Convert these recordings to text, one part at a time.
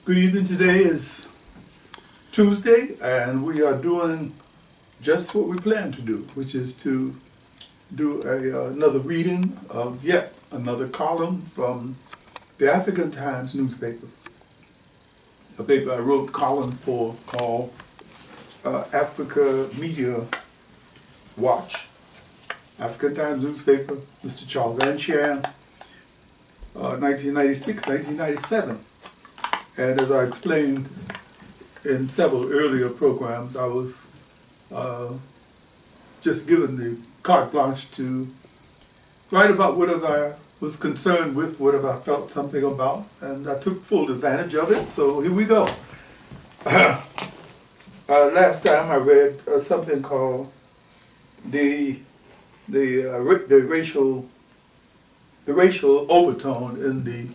Good evening. Today is Tuesday, and we are doing just what we plan to do, which is to do another reading of yet another column from the African Times newspaper, a paper I wrote column for called Africa Media Watch. African Times newspaper, Mr. Charles Anshan, 1996, 1997. And as I explained in several earlier programs, I was just given the carte blanche to write about whatever I was concerned with, whatever I felt something about, and I took full advantage of it, so here we go. Last time I read something called the racial overtone in the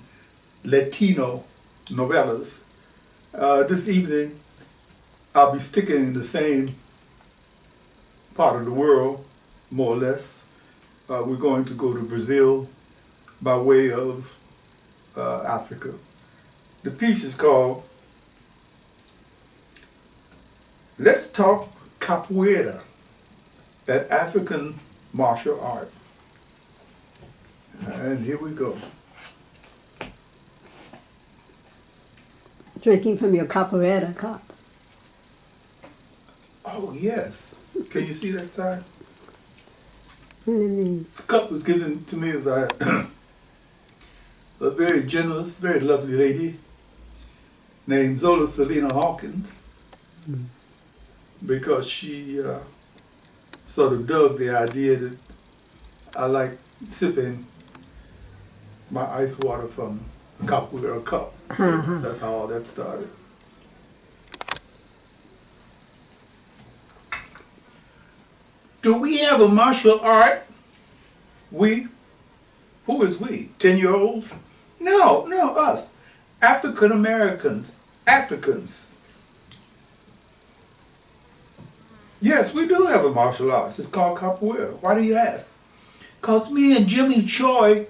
Latino novellas. This evening I'll be sticking in the same part of the world, more or less. We're going to go to Brazil by way of Africa. The piece is called Let's Talk Capoeira, an African martial art. And here we go. Drinking from your capoeira cup. Oh yes. Can you see that side? Mm. This cup was given to me by a very generous, very lovely lady named Salena-Hawkins, because she sort of dug the idea that I like sipping my ice water from a capoeira cup. So that's how all that started. Do we have a martial art? We? Who is we? 10-year-olds? No, us. African Americans. Africans. Yes, we do have a martial arts. It's called capoeira. Why do you ask? Because me and Jimmy Choi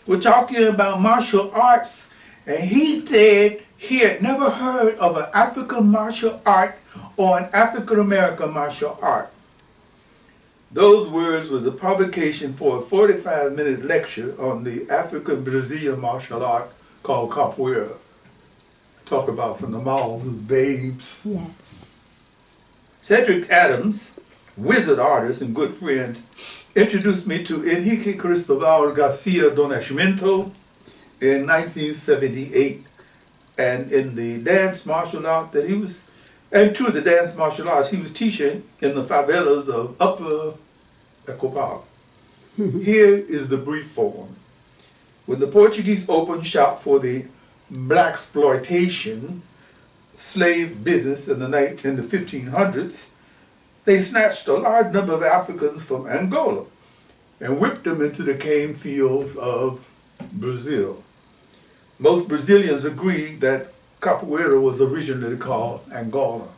were talking about martial arts, and he said he had never heard of an African martial art or an African American martial art. Those words were the provocation for a 45-minute lecture on the African Brazilian martial art called capoeira. Talk about from the mall, babes. Yeah. Cedric Adams, wizard artist and good friends, introduced me to Henrique Cristobal Garcia do Nascimento in 1978, and in the dance martial art that he was, and to the dance martial arts he was teaching in the favelas of Upper Ecopar. Here is the brief form. When the Portuguese opened shop for the blaxploitation slave business in the 1500s, they snatched a large number of Africans from Angola and whipped them into the cane fields of Brazil. Most Brazilians agree that capoeira was originally called Angola.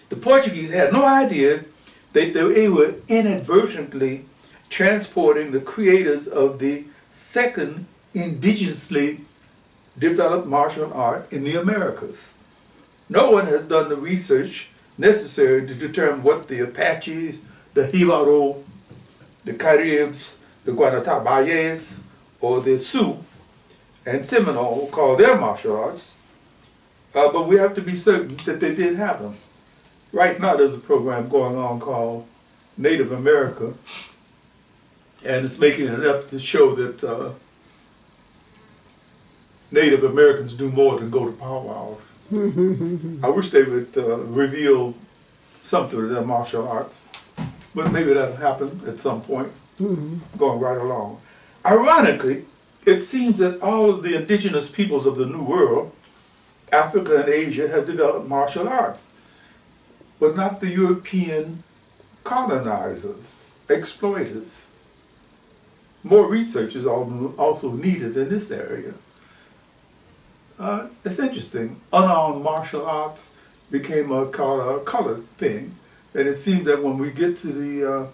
The Portuguese had no idea that they were inadvertently transporting the creators of the second indigenously developed martial art in the Americas. No one has done the research necessary to determine what the Apaches, the Jibaro, the Caribs, the Guanatabayes, or the Sioux and Seminole call their martial arts, but we have to be certain that they did have them. Right now there's a program going on called Native America, and it's making an effort to show that Native Americans do more than go to powwows. I wish they would reveal something of their martial arts, but maybe that'll happen at some point, going right along. Ironically, it seems that all of the indigenous peoples of the New World, Africa and Asia, have developed martial arts, but not the European colonizers, exploiters. More research is also needed in this area. It's interesting. Unarmed martial arts became a colored thing, and it seemed that when we get to the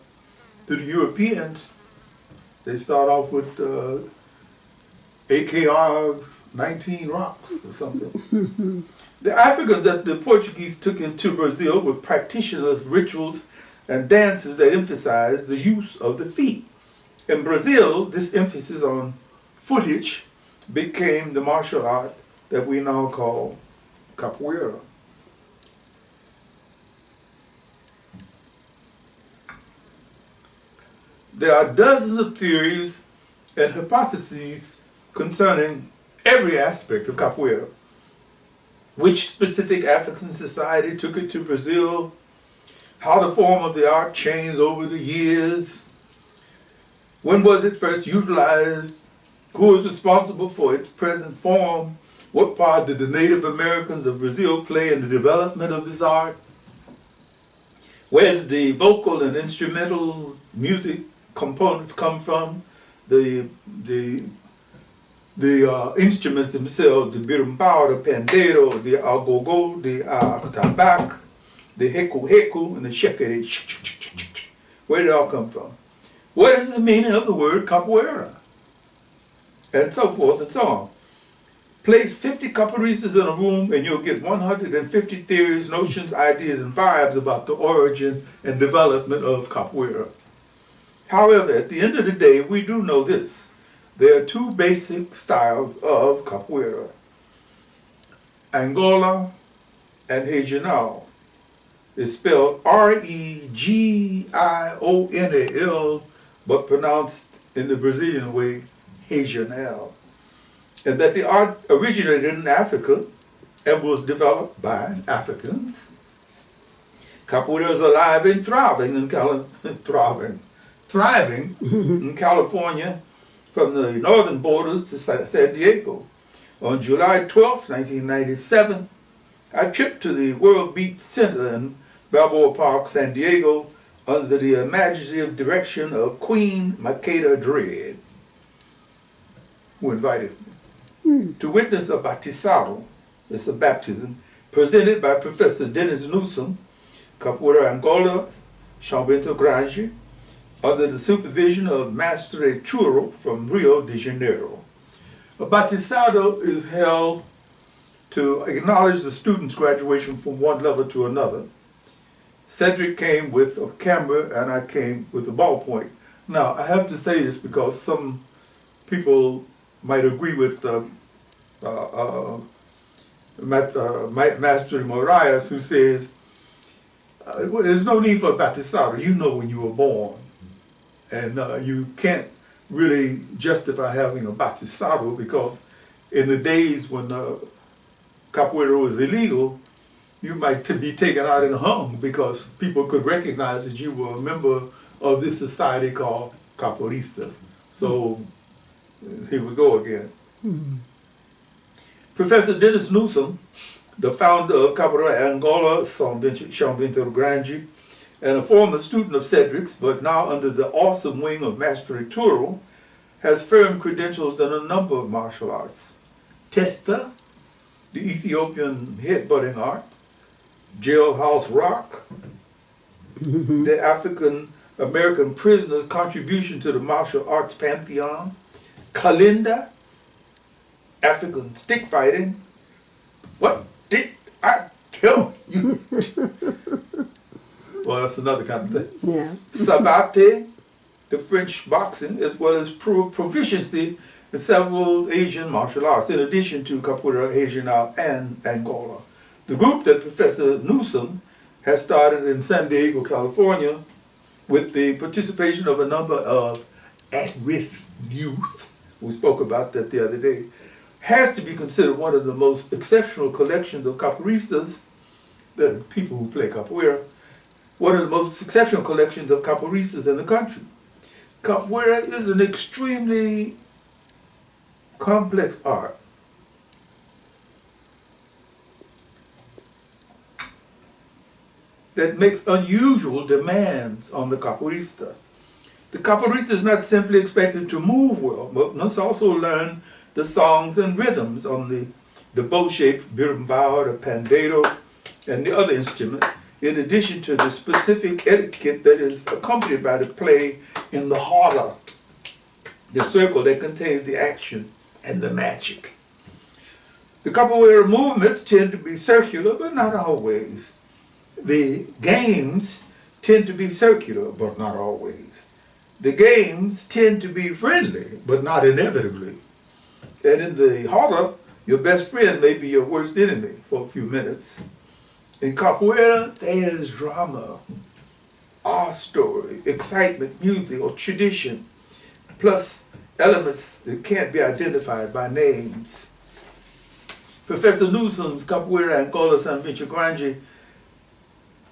Europeans, they start off with AKR 19 rocks or something. The Africans that the Portuguese took into Brazil were practitioners of rituals and dances that emphasized the use of the feet. In Brazil, this emphasis on footage became the martial art that we now call capoeira. There are dozens of theories and hypotheses concerning every aspect of capoeira. Which specific African society took it to Brazil, how the form of the art changed over the years, when was it first utilized, who is responsible for its present form, what part did the Native Americans of Brazil play in the development of this art, where did the vocal and instrumental music components come from, the instruments themselves, the birimbau, the pandeiro, the agogo, the atabaque, the heku, and the shekere. Where did it all come from? What is the meaning of the word capoeira? And so forth and so on. Place 50 capoeiristas in a room and you'll get 150 theories, notions, ideas, and vibes about the origin and development of capoeira. However, at the end of the day, we do know this. There are two basic styles of capoeira, Angola and Hay-jornal. It's spelled R-E-G-I-O-N-A-L, but pronounced in the Brazilian way, Hay-jornal. And that the art originated in Africa and was developed by Africans. Capoeira is alive and thriving in California, from the northern borders to San Diego. On July 12, 1997, I tripped to the World Beat Center in Balboa Park, San Diego, under the imaginative direction of Queen Makeda Dread, who invited me to witness a batizado, it's a baptism, presented by Professor Dennis Newsom, Capoeira Angola, São Bento Grande, under the supervision of Master Churro from Rio de Janeiro. A batizado is held to acknowledge the student's graduation from one level to another. Cedric came with a camera and I came with a ballpoint. Now, I have to say this because some people might agree with Master Moraes, who says, there's no need for a batizado. You know when you were born. And you can't really justify having a batizado because in the days when capoeira was illegal, you might be taken out and hung because people could recognize that you were a member of this society called capoeiristas. So here we go again. Professor Dennis Newsom, the founder of Capoeira Angola, São Bento Grande, and a former student of Cedric's, but now under the awesome wing of Master Turo, has firm credentials in a number of martial arts. Testa, the Ethiopian headbutting art, jailhouse rock, the African American prisoner's contribution to the martial arts pantheon, Kalinda, African stick fighting. What did I tell you? Well, that's another kind of thing. Yeah. Sabate, the French boxing, as well as proficiency in several Asian martial arts, in addition to Capoeira Regional and Angola. The group that Professor Newsom has started in San Diego, California, with the participation of a number of at-risk youth, we spoke about that the other day, has to be considered one of the most exceptional collections of capoeiristas, the people who play capoeira, one of the most exceptional collections of capoeiristas in the country. Capoeira is an extremely complex art. That makes unusual demands on the capoeirista. The capoeirista is not simply expected to move well, but must also learn the songs and rhythms on the bow-shaped birimbau, the pandeiro, and the other instruments, in addition to the specific etiquette that is accompanied by the play in the hara, the circle that contains the action and the magic. The capoeira movements tend to be circular, but not always. The games tend to be circular, but not always. The games tend to be friendly, but not inevitably. And in the hara, your best friend may be your worst enemy for a few minutes. In capoeira, there's drama, our story, excitement, music, or tradition, plus elements that can't be identified by names. Professor Newsom's Capoeira Angola San Vicente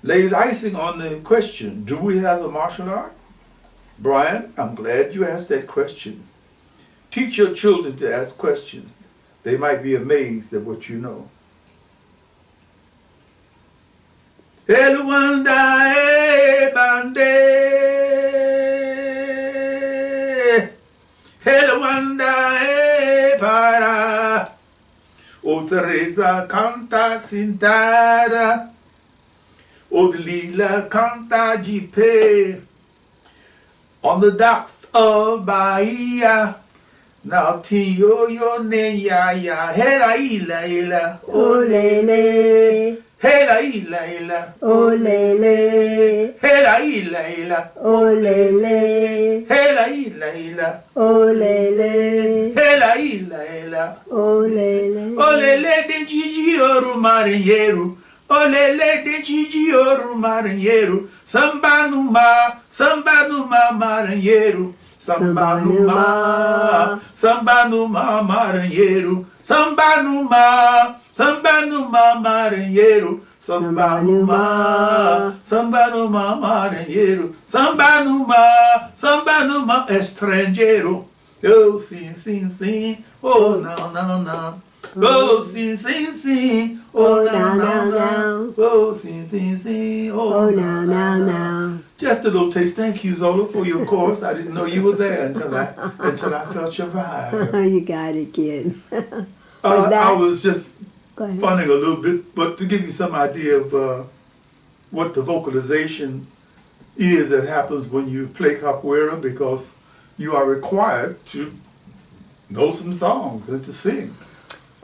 lays icing on the question, do we have a martial art? Brian, I'm glad you asked that question. Teach your children to ask questions. They might be amazed at what you know. Eluanda e bande, Eluanda e para, O Teresa canta cintada, O Lila canta de pé, on the docks of Bahia. Now tio yo ne ya ya, hela ila ila, Oh lele, hela ila ila, oh lele, hela ila ila, oh lele, hela ila ila, oh lele, hela ila ila. oh lele. Olele de Gigi oru marinheiro, olele de Gigi oru marinheiro, samba no mar marinheiro, samba no mar marinheiro, samba no mar marinheiro, samba no mar marinheiro, samba no mar estrangeiro. Oh, sim, sim, sim, oh, não, não, não. Oh, sim, sim, sim, oh, não, não, não. Oh, sim, sim, sim, oh, now, now, now. Just a little taste. Thank you, Zola, for your chorus. I didn't know you were there until I felt your vibe. You got it, kid. I was just Go ahead. funning a little bit, but to give you some idea of what the vocalization is that happens when you play capoeira, because you are required to know some songs and to sing.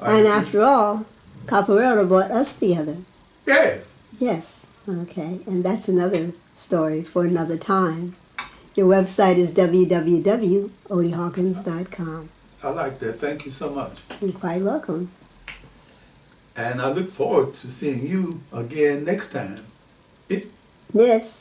And after all, Capoeira brought us together. Yes. Yes. Okay. And that's another story for another time. Your website is www.odiehawkins.com. I like that. Thank you so much. You're quite welcome. And I look forward to seeing you again next time. Yes.